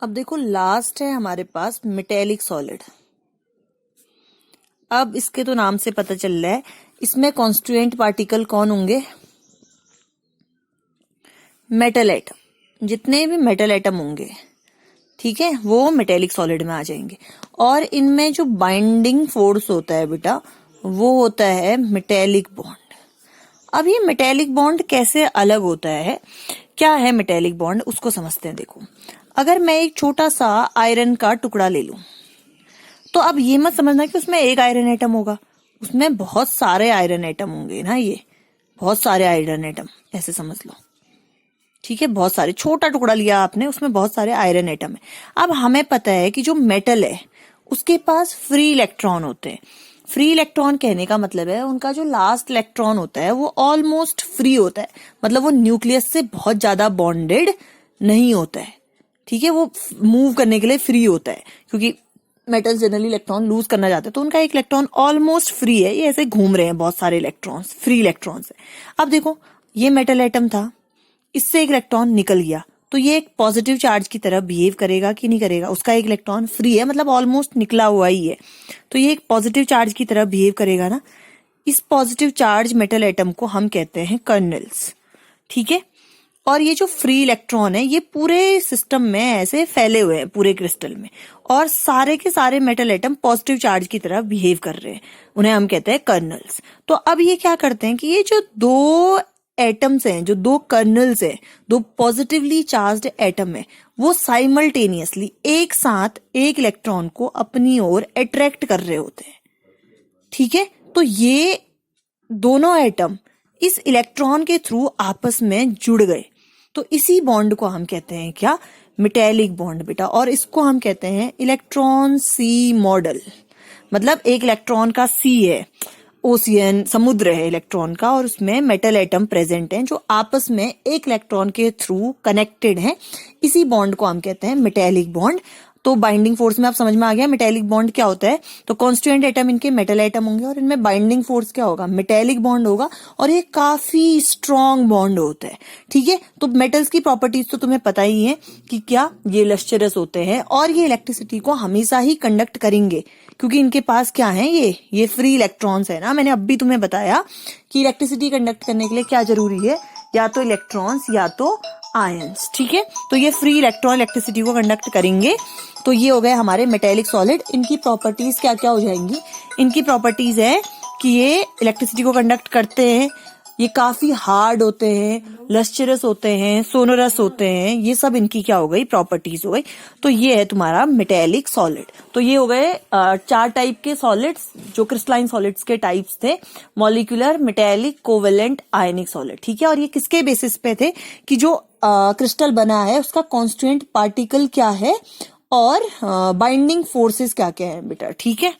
अब देखो लास्ट है हमारे पास मेटेलिक सॉलिड। अब इसके तो नाम से पता चल रहा है इसमें कॉन्स्टिट्यूएंट पार्टिकल कौन होंगे, मेटल एटम। जितने भी मेटल एटम होंगे, ठीक है, वो मेटेलिक सॉलिड में आ जाएंगे। और इनमें जो बाइंडिंग फोर्स होता है बेटा, वो होता है मेटेलिक बॉन्ड। अब ये मेटेलिक बॉन्ड कैसे अलग होता है, क्या है मेटेलिक बॉन्ड, उसको समझते हैं। देखो, अगर मैं एक छोटा सा आयरन का टुकड़ा ले लूं, तो अब ये मत समझना कि उसमें एक आयरन एटम होगा, उसमें बहुत सारे आयरन एटम होंगे ना, ये बहुत सारे आयरन एटम, ऐसे समझ लो, ठीक है। बहुत सारे, छोटा टुकड़ा लिया आपने, उसमें बहुत सारे आयरन एटम है। अब हमें पता है कि जो मेटल है उसके पास फ्री इलेक्ट्रॉन होते हैं। फ्री इलेक्ट्रॉन कहने का मतलब है उनका जो लास्ट इलेक्ट्रॉन होता है वो ऑलमोस्ट फ्री होता है, मतलब वो न्यूक्लियस से बहुत ज्यादा बॉन्डेड नहीं होता है, ठीक है। वो मूव करने के लिए फ्री होता है, क्योंकि मेटल जनरली इलेक्ट्रॉन लूज करना चाहते हैं, तो उनका एक इलेक्ट्रॉन ऑलमोस्ट फ्री है, ये ऐसे घूम रहे हैं बहुत सारे इलेक्ट्रॉन्स, फ्री इलेक्ट्रॉन्स है। अब देखो, ये मेटल एटम था, इससे एक इलेक्ट्रॉन निकल गया, तो ये एक पॉजिटिव चार्ज की तरह बिहेव करेगा कि नहीं करेगा, उसका एक इलेक्ट्रॉन फ्री है, मतलब ऑलमोस्ट निकला हुआ ही है, तो ये एक पॉजिटिव चार्ज की तरह बिहेव करेगा ना। इस पॉजिटिव चार्ज मेटल एटम को हम कहते हैं कर्नल्स, ठीक है। और ये जो फ्री इलेक्ट्रॉन है ये पूरे सिस्टम में ऐसे फैले हुए हैं, पूरे क्रिस्टल में, और सारे के सारे मेटल एटम पॉजिटिव चार्ज की तरह बिहेव कर रहे हैं, उन्हें हम कहते हैं कर्नल्स। तो अब ये क्या करते हैं कि ये जो दो एटम्स हैं, जो दो कर्नल्स हैं, दो पॉजिटिवली चार्ज्ड एटम है, वो साइमल्टेनियसली एक साथ एक इलेक्ट्रॉन को अपनी ओर अट्रैक्ट कर रहे होते हैं, ठीक है। तो ये दोनों एटम इस इलेक्ट्रॉन के थ्रू आपस में जुड़ गए, तो इसी बॉन्ड को हम कहते हैं क्या, मेटेलिक बॉन्ड बेटा। और इसको हम कहते हैं इलेक्ट्रॉन सी मॉडल, मतलब एक इलेक्ट्रॉन का सी है, ओशियन, समुद्र है इलेक्ट्रॉन का, और उसमें मेटल एटम प्रेजेंट हैं जो आपस में एक इलेक्ट्रॉन के थ्रू कनेक्टेड हैं। इसी बॉन्ड को हम कहते हैं मेटेलिक बॉन्ड। तो बाइंडिंग फोर्स में आप समझ में आ गया मेटेलिक बॉन्ड क्या होता है। तो कॉन्स्टिट्यूएंट एटम इनके मेटल एटम होंगे और इनमें बाइंडिंग फोर्स क्या होगा, मेटेलिक बॉन्ड होगा, और ये काफी स्ट्रॉन्ग बॉन्ड होता है, ठीक है। तो मेटल्स की प्रॉपर्टीज तो तुम्हें पता ही है कि क्या, ये लश्चरस होते हैं और ये इलेक्ट्रिसिटी को हमेशा ही कंडक्ट करेंगे, क्योंकि इनके पास क्या है, ये फ्री इलेक्ट्रॉन्स है ना। मैंने अभी तुम्हें बताया कि इलेक्ट्रिसिटी कंडक्ट करने के लिए क्या जरूरी है, या तो इलेक्ट्रॉन्स या तो आयंस, ठीक है। तो ये फ्री इलेक्ट्रॉन इलेक्ट्रिसिटी को कंडक्ट करेंगे। तो ये हो गए हमारे मेटेलिक सॉलिड। इनकी प्रॉपर्टीज क्या क्या हो जाएंगी, इनकी प्रॉपर्टीज है कि ये इलेक्ट्रिसिटी को कंडक्ट करते हैं, ये काफी हार्ड होते हैं, लस्चरस होते हैं, सोनोरस होते हैं, ये सब इनकी क्या हो गई, प्रॉपर्टीज हो गई। तो ये है तुम्हारा मेटेलिक सॉलिड। तो ये हो गए 4 टाइप के सॉलिड्स, जो क्रिस्टलाइन सॉलिड्स के टाइप्स थे, मॉलिक्यूलर, मेटेलिक, कोवेलेंट, आयनिक सॉलिड, ठीक है। और ये किसके बेसिस पे थे कि जो क्रिस्टल बना है उसका कॉन्स्टिट्यूएंट पार्टिकल क्या है और बाइंडिंग फोर्सेस क्या क्या है बेटा, ठीक है।